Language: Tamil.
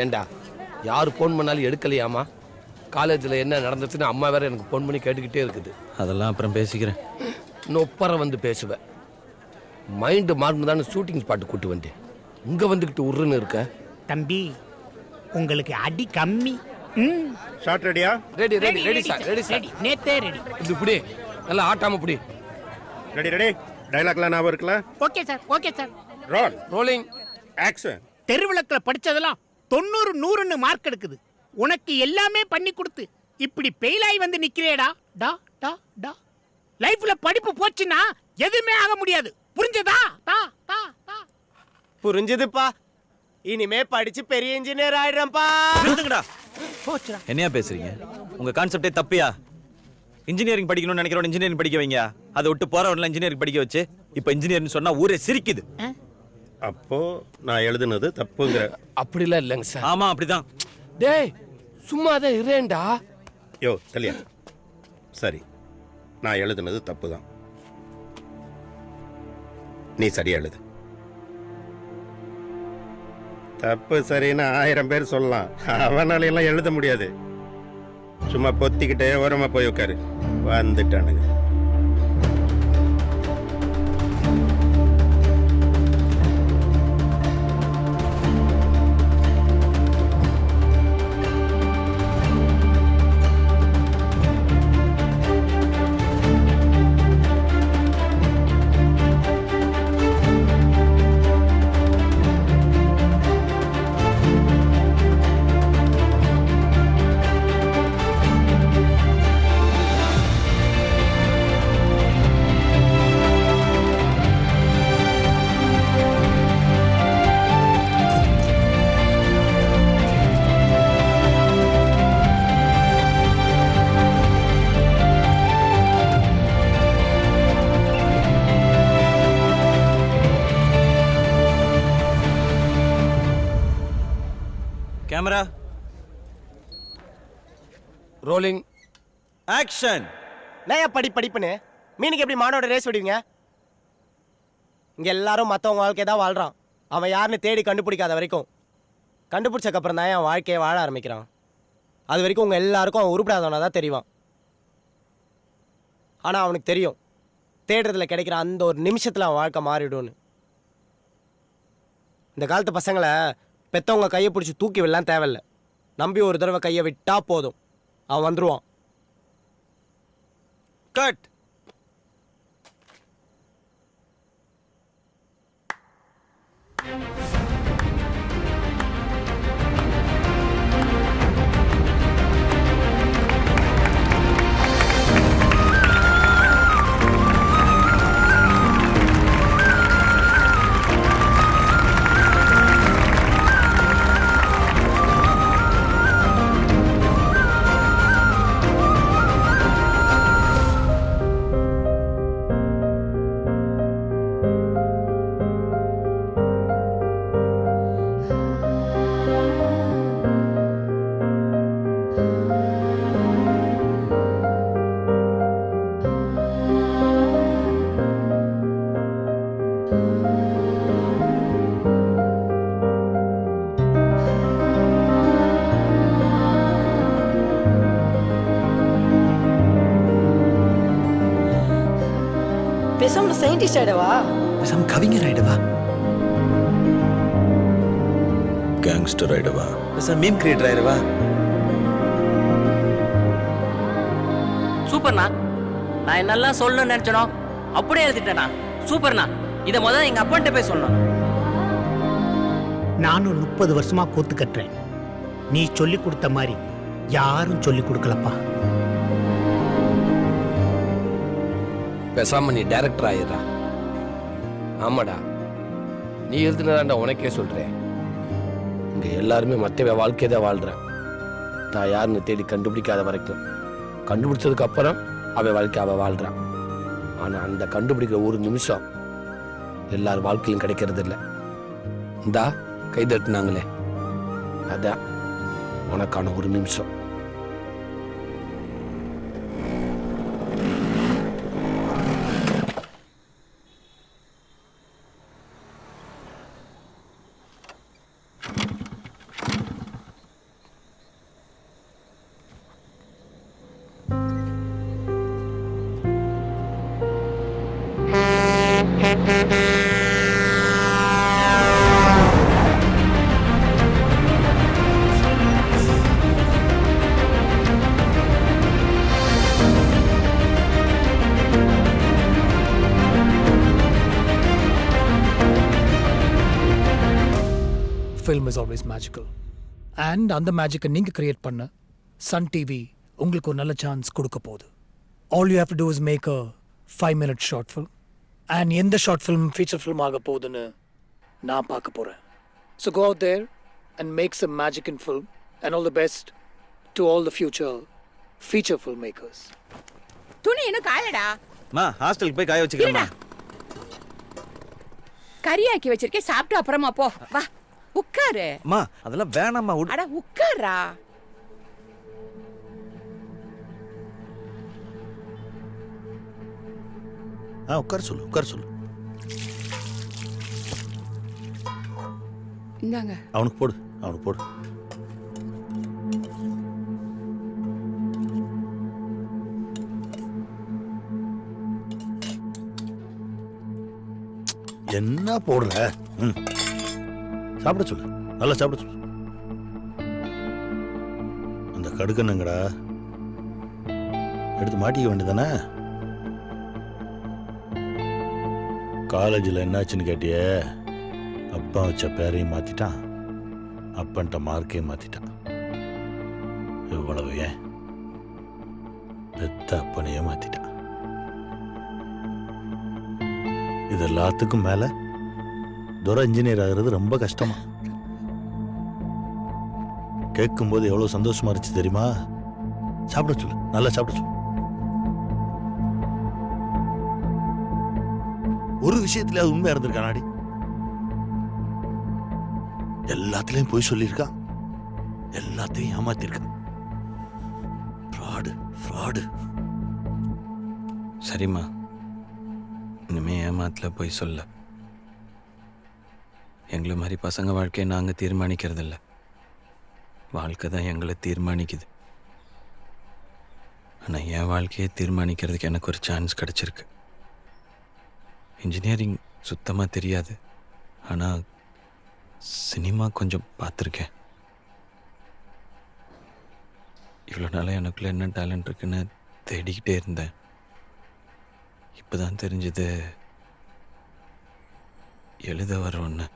ஏண்டா யார் ஃபோன் பண்ணாலும் எடுக்கலையாமா? காலேஜில் என்ன நடந்துச்சுன்னு அம்மா வேற எனக்கு ஃபோன் பண்ணி கேட்டுக்கிட்டே இருக்குது. அதெல்லாம் அப்புறம் பேசிக்கிறேன். நொப்பரை வந்து பேசுவேன். மைண்டு மாறினதான ஷூட்டிங் ஸ்பாட்டு கூட்டு வந்தேன். இங்கே வந்துக்கிட்டு உருன்னு இருக்க. தம்பி உங்களுக்கு அடி கம்மி. ஷார்ட் ரெடியா? Ready ready ready sir, ready sir. நேத்தே ரெடி. இது இப்படி நல்லா ஆட்டாம இப்படி. Ready ready. டைலாக்லாம் ஞாபகம் இருக்குல்ல? Okay sir, okay sir. Roll. Rolling action. தெருவிளக்கில் படிச்சதெல்லாம் 90 100ன்னு மார்க் எடுக்குது. உனக்கு எல்லாமே பண்ணி கொடுத்து இப்படி பெயிலாய் வந்து நிக்கிறேடா. டா டா டா. லைஃப்ல படிப்பு போச்சுன்னா எதுவுமே ஆக முடியாது. புரிஞ்சதா? டா டா டா. புரிஞ்சதுப்பா. இனிமே படிச்சு பெரிய இன்ஜினியர் ஆயிடுறேன்ப்பா. நிறுத்துங்கடா. என்னையா பேசுறீங்க? உங்க கான்செப்டே தப்பியா? இன்ஜினியரிங் படிக்கணும்னு நினைக்கிறவன் இன்ஜினியரிங் படிக்க வைங்க. அதை விட்டு போறவன்ல இன்ஜினியரிங் படிக்க வச்சு இப்ப இன்ஜினியர்னு சொன்னா ஊரே சிரிக்குது. அப்போ நான் எழுதுனது தப்புங்கிற? அப்படிலாம் இல்லைங்க சார். ஆமா அப்படிதான். டேய் சும்மா தான் இரேண்டா. யோ தெளியா. சரி, நான் எழுதுனது தப்பு தான். நீ சரியா எழுது. தப்பு சரின்னு 1000 பேர் சொல்லலாம். அவனால எல்லாம் எழுத முடியாது. சும்மா பொத்திக்கிட்டே ஓரமா போய் உட்காரு. வந்துட்டானுங்க. Camera rolling action. நான் படிப்புன்னு மீனுக்கு எப்படி மானோட ரேஸ் விடுவீங்க? இங்க எல்லாரும் மற்றவங்க வாழ்க்கையை தான் வாழ்றான். அவன் யாருன்னு தேடி கண்டுபிடிக்காத வரைக்கும், கண்டுபிடிச்சக்கப்புறம் தான் என் வாழ்க்கையை வாழ ஆரம்பிக்கிறான். அது வரைக்கும் உங்க எல்லாருக்கும் அவன் உருப்படாதவனா தான் தெரியும். ஆனா அவனுக்கு தெரியும், தேடுறதுல கிடைக்கிற அந்த ஒரு நிமிஷத்துல அவன் வாழ்க்கை மாறிடும்னு. இந்த காலத்து பசங்களை பெத்தவங்க கையை பிடிச்சி தூக்கி விடலாம் தேவையில்லை. நம்பி ஒரு தடவை கையை விட்டா போதும், அவன் வந்துருவான். கட். பேசாம சயின்டிஸ்ட் ஆயிடவா? பேசாம கவிஞர் ஆயிடவா? கேங்ஸ்டர் ஆயிடவா? பேசாம மீம் கிரியேட்டர் ஆயிடவா? சூப்பர்ண்ணா. நான் என்னெல்லாம் சொல்லணும்னு நினைச்சனோ அப்படியே எழுதிட்டேண்ணா. சூப்பர்ண்ணா. இதை முதல்ல எங்க அப்பன்ட்ட போய் சொல்லணும். நானும் 30 வருஷமா கூத்து கட்டுறேன். நீ சொல்லி கொடுத்த மாதிரி யாரும் சொல்லி கொடுக்கலப்பா. பேசாம நீ டைரக்டர் ஆயிடுறா. ஆமாடா, நீ எழுதுனதாண்டா உனக்கே சொல்றேன். இங்க எல்லாருமே மற்ற வாழ்க்கையை தான் வாழ்றேன். நான் யாருன்னு தேடி கண்டுபிடிக்காத வரைக்கும், கண்டுபிடிச்சதுக்கு அப்புறம் அவ வாழ்க்கை அவ வாழ்றான். ஆனா அந்த கண்டுபிடிக்கிற ஒரு நிமிஷம் எல்லார் வாழ்க்கையிலும் கிடைக்கிறது இல்லை. இந்தா கை தட்டுனாங்களே, அதான் உனக்கான ஒரு நிமிஷம். Film is always magical. And அந்த மேஜிக்கை நீங்க கிரியேட் பண்ண சன் டிவி உங்களுக்கு ஒரு நல்ல சான்ஸ் கொடுக்க போகுது. All you have to do is make a 5-minute short film. And எந்த ஷார்ட் ஃபிலிம் ஃபீச்சர் ஃபிலிம் ஆக போகுதுன்னு நான் பார்க்க போறேன். So go out there and make some magic in film. And all the best to all the future feature filmmakers. துணி இன்னும் காயடா. மா ஹாஸ்டலுக்கு போய் காய வச்சுக்கிறேம்மா. கறியாக்கி வச்சிருக்கேன், சாப்பிட்டு அப்புறமா போ. வா உட்காரு. அம்மா அதெல்லாம் வேணாம்மா. அட உட்காரா. உட்கார சொல்லு. இந்தாங்க. அவனுக்கு போடு. என்ன போடுற? சாப்பிட சொல்லு, நல்லா சாப்பிட சொல்லு. அந்த கடுக்கணுங்கடா எடுத்து மாட்டிக்க வேண்டியதானே. காலேஜில் என்னாச்சுன்னு கேட்டியே, அப்பா வச்ச பேரையும் மாற்றிட்டான், அப்பன்ட்ட மார்க்கையும் மாற்றிட்டான். இவ்வளவு ஏன் பெத்த அப்பனையே மாற்றிட்டான். இது எல்லாத்துக்கும் மேலே துரை இன்ஜினியர் ஆகிறது ரொம்ப கஷ்டமா. கேட்கும்போது எவ்வளோ சந்தோஷமா இருந்துச்சு தெரியுமா? சாப்பிட சொல்லு, நல்லா சாப்பிட சொல்லு. ஒரு விஷயத்துல அது உண்மையா இருந்திருக்கானாடி? எல்லாத்துலயும் போய் சொல்லியிருக்கான், எல்லாத்தையும் ஏமாத்திருக்கான். ஃப்ராடு. சரிம்மா, இனிமே ஏமாத்துல போய் சொல்ல. எங்களை மாதிரி பசங்க வாழ்க்கையை நாங்கள் தீர்மானிக்கிறதில்ல, வாழ்க்கை தான் எங்களை தீர்மானிக்குது. ஆனால் என் வாழ்க்கையை தீர்மானிக்கிறதுக்கு எனக்கு ஒரு சான்ஸ் கிடச்சிருக்கு. இன்ஜினியரிங் சுத்தமாக தெரியாது, ஆனால் சினிமா கொஞ்சம் பார்த்துருக்கேன். இவ்வளோ நாளாக எனக்குள்ளே என்ன டேலண்ட் இருக்குன்னு தேடிக்கிட்டே இருந்தேன். இப்போ தான் தெரிஞ்சது எழுத வர ஒன்று.